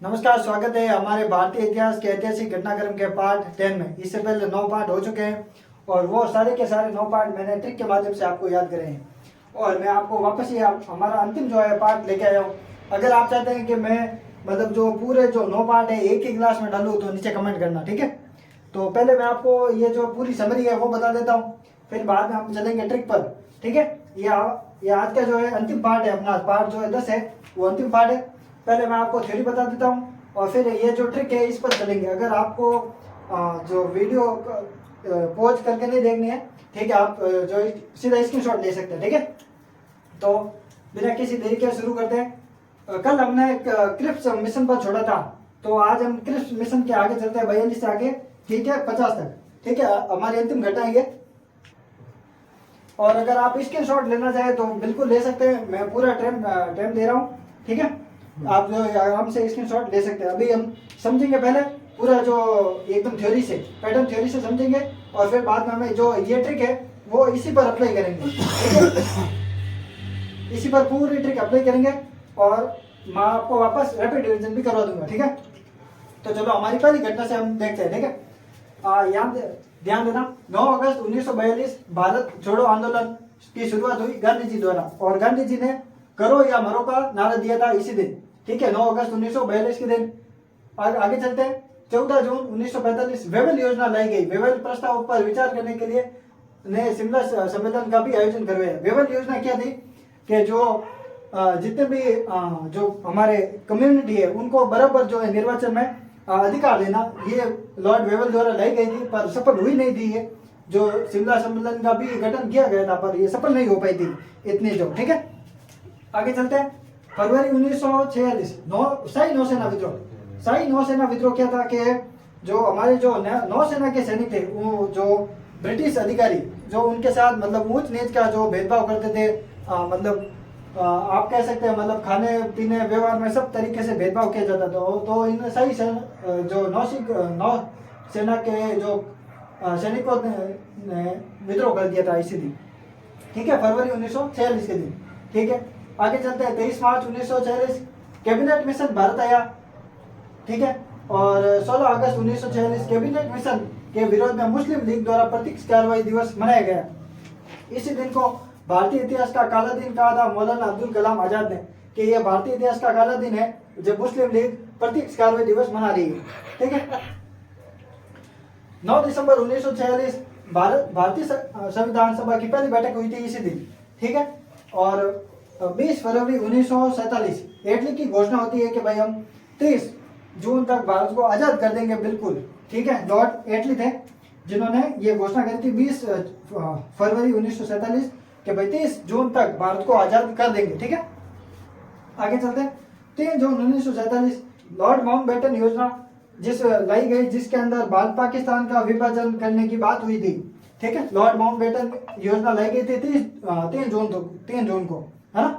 नमस्कार, स्वागत है हमारे भारतीय इतिहास के ऐतिहासिक घटनाक्रम के पार्ट 10 में। इससे पहले 9 पार्ट हो चुके हैं और वो सारे के सारे 9 पार्ट मैंने ट्रिक के माध्यम से आपको याद करे हैं और मैं आपको वापस ये हमारा अंतिम जो है पार्ट लेके आया हूँ। अगर आप चाहते हैं कि मैं मतलब जो पूरे जो 9 पार्ट है एक ही क्लास में डालूँ तो नीचे कमेंट करना, ठीक है। तो पहले मैं आपको ये जो पूरी समरी है वो बता देता हूँ, फिर बाद में हम चलेंगे ट्रिक पर, ठीक है। ये आज का जो है अंतिम पार्ट है, अपना पार्ट जो है 10 है वो अंतिम पार्ट है। पहले मैं आपको थ्योरी बता देता हूँ और फिर ये जो ट्रिक है इस पर चलेंगे। अगर आपको जो वीडियो पॉज करके नहीं देखनी है, ठीक है, आप जो सीधा स्क्रीनशॉट ले सकते हैं, ठीक है। तो बिना किसी देरी के शुरू करते हैं। कल हमने एक क्रिप्स मिशन पर छोड़ा था, तो आज हम क्रिप्स मिशन के आगे चलते हैं, 42 से आगे, ठीक है, 50 तक, ठीक है। हमारी अंतिम घटना है ये। और अगर आप स्क्रीनशॉट लेना चाहें तो बिल्कुल ले सकते हैं, मैं पूरा टाइम दे रहा हूँ, ठीक है। आप जो आराम से स्क्रीनशॉट ले सकते हैं। अभी हम समझेंगे पहले पूरा जो एकदम थ्योरी से, पैटर्न थ्योरी से समझेंगे और फिर बाद में हमें जो ये ट्रिक है वो इसी पर अप्लाई करेंगे, ठीक है। इसी पर पूरी ट्रिक अप्लाई करेंगे और मैं आपको वापस रैपिड रिवीजन भी करवा दूंगा, ठीक है। तो चलो हमारी पहली घटना से हम देखते हैं, ठीक है। ध्यान देना, 9 अगस्त 1942 भारत छोड़ो आंदोलन की शुरुआत हुई गांधी जी द्वारा और गांधी जी ने करो या मरो का नारा दिया था इसी दिन, ठीक है, 9 अगस्त 1942 के दिन। आगे चलते हैं। 14 जून 1945 वेवेल योजना लाई गई। वेवेल प्रस्ताव पर विचार करने के लिए ने शिमला सम्मेलन का भी आयोजन करवाया। वेवेल योजना क्या थी कि जो जितने भी जो हमारे कम्युनिटी है उनको बराबर जो है निर्वाचन में अधिकार देना, ये लॉर्ड वेवेल द्वारा लाई गई थी, पर सफल हुई नहीं थी। ये जो शिमला सम्मेलन का भी गठन किया गया था पर ये सफल नहीं हो पाई थी इतनी जो, ठीक है। आगे चलते हैं। फरवरी 1946 शाही नौसेना विद्रोह। शाही नौसेना विद्रोह क्या था कि जो हमारे जो नौसेना के सैनिक थे, वो जो ब्रिटिश अधिकारी जो उनके साथ मतलब ऊंच नीच का जो भेदभाव करते थे, मतलब आप कह सकते हैं मतलब खाने पीने व्यवहार में सब तरीके से भेदभाव किया जाता था। तो इन शाही जो नौसेना के जो सैनिकों ने विद्रोह कर दिया था इसी दिन, ठीक है, फरवरी 1946 के दिन, ठीक है। आगे चलते हैं। 23 मार्च 1946 कैबिनेट मिशन भारत आया, ठीक है। और 16 अगस्त 1946 कैबिनेट मिशन के विरोध में मुस्लिम लीग द्वारा प्रत्यक्ष कार्रवाई दिवस मनाया गया। इसी दिन को भारतीय इतिहास का काला दिन कहा था मौलाना अब्दुल कलाम आजाद ने, कि यह भारतीय इतिहास का काला दिन है जब मुस्लिम लीग प्रत्यक्ष कार्रवाई दिवस मना रही है, ठीक है। 9 दिसंबर 1946 भारतीय संविधान सभा की पहली बैठक हुई थी इसी दिन, ठीक है। और 20 फरवरी 1947 एटली की घोषणा होती है कि भाई हम 30 जून तक भारत को आजाद कर देंगे, बिल्कुल, ठीक है। लॉर्ड एटली थे जिन्होंने ये घोषणा करी थी 20 फरवरी 1947 कि भाई 30 जून तक भारत को आजाद कर देंगे, ठीक है। आगे चलते हैं। 3 जून 1947 लॉर्ड माउंटबेटन योजना लाई गई, जिसके अंदर भारत पाकिस्तान का विभाजन करने की बात हुई थी, ठीक है। लॉर्ड माउंटबेटन योजना लाई गई थी 3 जून को, है ना,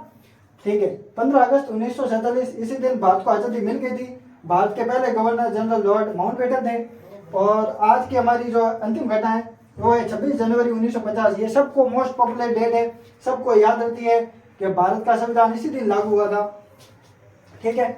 ठीक है। 15 अगस्त 1947 इसी दिन भारत को आजादी मिल गई थी। भारत के पहले गवर्नर जनरल लॉर्ड माउंटबेटन थे। और आज की हमारी जो अंतिम घटना है वो है 26 जनवरी 1950। ये सबको मोस्ट पॉपुलर डेट है, सबको याद रहती है कि भारत का संविधान इसी दिन लागू हुआ था, ठीक है।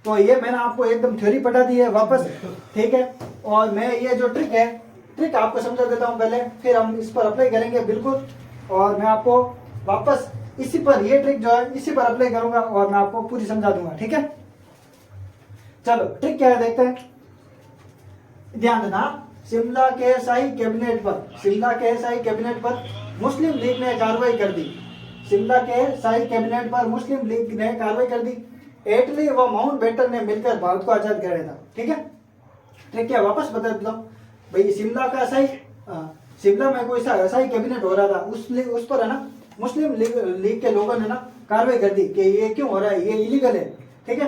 तो ये मैंने आपको एकदम थ्योरी पढ़ा दी है वापस, ठीक है। और मैं ये जो ट्रिक आपको समझा देता हूँ पहले, फिर हम इस पर अप्लाई करेंगे बिल्कुल। और मैं आपको वापस इसी पर ये ट्रिक जो है इसी पर अप्लाई करूंगा और मैं आपको पूरी समझा दूंगा, ठीक है। चलो ट्रिक क्या है देखते हैं। ध्यान देना, शिमला के शाही कैबिनेट पर मुस्लिम लीग ने कार्रवाई कर दी। शिमला के शाही कैबिनेट पर मुस्लिम लीग ने कार्रवाई कर दी। एटली व माउंटबेटन ने मिलकर भारत को आजाद कराया था, ठीक है। ट्रिक क्या वापस बता देता हूँ भाई। शिमला में कोई शाही कैबिनेट हो रहा था, उस पर है ना मुस्लिम लीग के लोगों ने ना कार्रवाई कर दी कि ये क्यों हो रहा है, ये इलीगल है, ठीक है,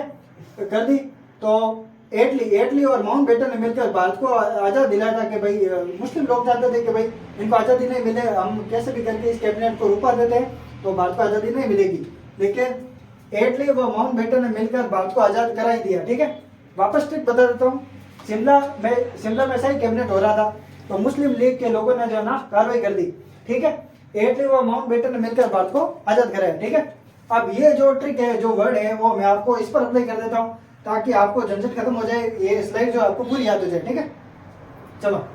कर दी। तो एटली और माउंटबेटन ने मिलकर भारत को आजाद दिलाया था कि भाई मुस्लिम लोग चाहते थे कि भाई इनको आज़ादी नहीं मिले, हम कैसे भी करके इस कैबिनेट को रुका देते हैं तो भारत को आज़ादी नहीं मिलेगी। लेकिन एटली व माउंटबेटन ने मिलकर भारत को आज़ाद करा ही दिया, ठीक है। वापस ट्रिक बता देता हूँ। शिमला में शाही कैबिनेट हो रहा था, तो मुस्लिम लीग के लोगों ने जो है ना कार्रवाई कर दी, ठीक है। एटली व माउंटबेटन ने मिलकर भारत को आजाद कराया, ठीक है। अब ये जो ट्रिक है, जो वर्ड है, वो मैं आपको इस पर अप्लाई कर देता हूँ। ताकि आपको झंझट खत्म हो जाए, ये स्लाइड जो आपको पूरी याद हो जाए। ठीक है, चलो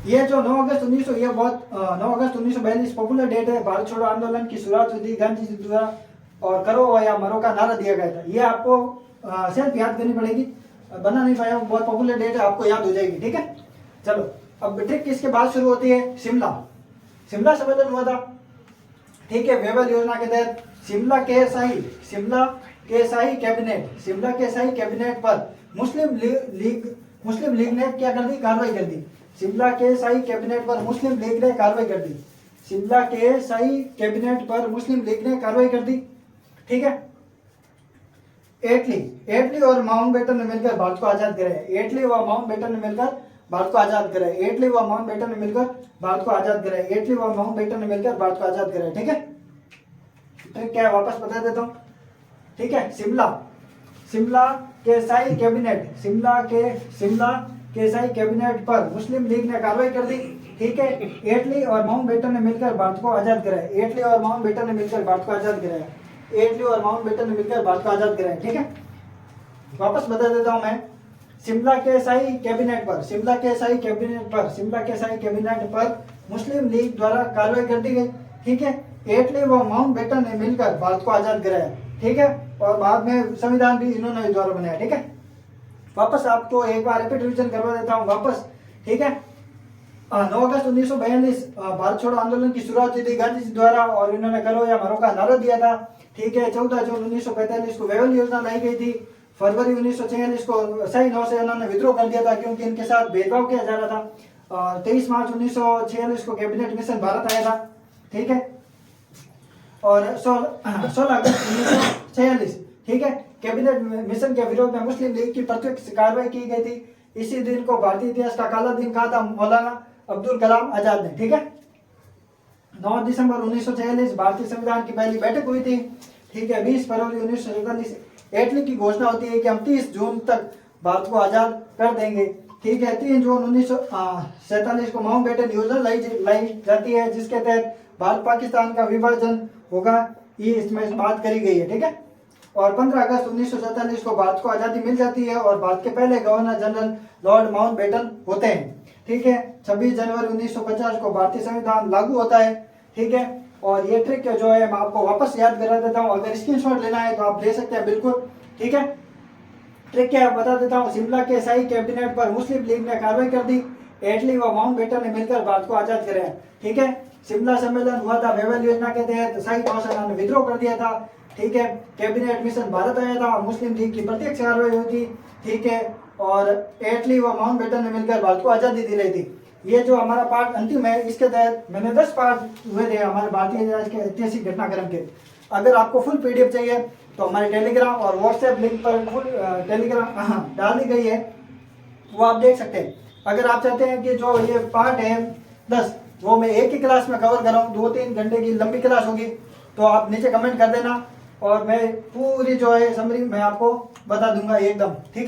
ये जो 9 अगस्त 1900 ये बहुत 9 अगस्त 1942 पॉपुलर डेट है। भारत छोड़ो आंदोलन की शुरुआत हुई थी गांधी जी द्वारा और करो या मरो का नारा दिया गया था। ये आपको सिर्फ याद करनी पड़ेगी, बना नहीं पाया, बहुत पॉपुलर डेट है, आपको याद हो जाएगी। ठीक है, चलो अब ट्रिक किसके बाद शुरू होती है? शिमला सम्मेलन हुआ था। ठीक है, वेवल योजना के तहत शिमला के शाही कैबिनेट पर मुस्लिम लीग ने क्या कर दी? कार्रवाई कर दी। शिमला के शाही कैबिनेट पर मुस्लिम लीग ने कार्रवाई कर दी। शिमला के शाही कैबिनेट पर मुस्लिम लीग ने कार्रवाई कर दी। ठीक है, एटली और माउंटबेटन ने मिलकर भारत को आजाद कराया। एटली व माउंटबेटन ने मिलकर भारत को आजाद कराया। एटली व माउंटबेटन ने मिलकर भारत को आजाद कराया। एटली व माउंटबेटन ने मिलकर भारत को आजाद कराया। ठीक है, ट्रिक क्या है वापस बता देता हूँ। ठीक है, शिमला के शाही कैबिनेट पर मुस्लिम लीग ने कार्रवाई कर दी। ठीक है, एटली और माउंटबेटन ने मिलकर भारत को आजाद कराया। एटली और माउंटबेटन ने मिलकर भारत को आजाद कराया। एटली और माउंटबेटन ने मिलकर भारत को आजाद कराया। ठीक है, वापस बता देता हूं मैं। शिमला के शाही कैबिनेट पर मुस्लिम लीग द्वारा कार्रवाई कर दी गई। ठीक है, एटली व माउंटबेटन ने मिलकर भारत को आजाद कराया। ठीक है, और बाद में संविधान भी इन्होंने द्वारा बनाया। ठीक है, वापस आपको एक बार रिपीट रिवीजन करवा देता हूँ वापस। ठीक है, 9 अगस्त 1942 भारत छोड़ो आंदोलन की शुरुआत हुई थी गांधी जी द्वारा और इन्होंने करो या मरो का नारा दिया था। ठीक है, 14 जून 1945 को वेवल योजना लाई गई थी। फरवरी 1946 को शाही नौसेना ने विद्रोह कर दिया था क्योंकि इनके साथ भेदभाव किया जा रहा था। 23 मार्च 1946 को कैबिनेट मिशन भारत आया था। ठीक है, और 16 अगस्त 1946 ठीक है, कैबिनेट मिशन के विरोध में मुस्लिम लीग की प्रत्यक्ष कार्रवाई की गई थी। इसी दिन को भारतीय इतिहास का काला दिन कहा था मौलाना अब्दुल कलाम आजाद ने। ठीक है, 9 दिसंबर 1946 भारतीय संविधान की पहली बैठक हुई थी। ठीक है, 20 फरवरी 1947 एटली की घोषणा होती है कि हम 30 जून तक भारत को आजाद कर देंगे। ठीक है, 3 जून 1947 को माउंटबेटन योजना लाई जाती है जिसके तहत भारत पाकिस्तान का विभाजन होगा, ये इसमें बात करी गई है। ठीक है, और 15 अगस्त 1947 को भारत को आज़ादी मिल जाती है और भारत के पहले गवर्नर जनरल लॉर्ड माउंटबेटन होते हैं। ठीक है, 26 जनवरी 1950 को भारतीय संविधान लागू होता है। ठीक है, और ये ट्रिक जो है मैं आपको वापस याद करा देता हूँ, अगर स्क्रीनशॉट लेना है तो आप ले सकते हैं बिल्कुल। ठीक है, ट्रिक क्या है बता देता हूँ। शिमला के शाही कैबिनेट पर मुस्लिम लीग ने कार्रवाई कर दी। एटली व माउंटबेटन ने मिलकर भारत को आजाद कराया। ठीक है, शिमला सम्मेलन हुआ था, वेवल योजना के तहत शाही नौसेना ने विद्रोह कर दिया था। ठीक है, कैबिनेट मिशन भारत आया था, मुस्लिम लीग की प्रत्यक्ष कार्रवाई हुई थी। ठीक है, और एटली व माउंटबेटन ने मिलकर भारत को आजादी दिलाई थी। ये जो हमारा पार्ट अंतिम है, इसके तहत मैंने 10 पार्ट हुए थे हमारे भारतीय इतिहास के ऐतिहासिक घटनाक्रम के। अगर आपको फुल पीडीएफ चाहिए तो हमारे टेलीग्राम और व्हाट्सएप लिंक पर फुल टेलीग्राम डाल दी गई है, वो आप देख सकते हैं। अगर आप चाहते हैं कि जो ये पार्ट है 10 वो मैं एक ही क्लास में कवर कराऊँ, 2-3 घंटे की लंबी क्लास होगी, तो आप नीचे कमेंट कर देना और मैं पूरी जो है समरी मैं आपको बता दूंगा एकदम। ठीक है।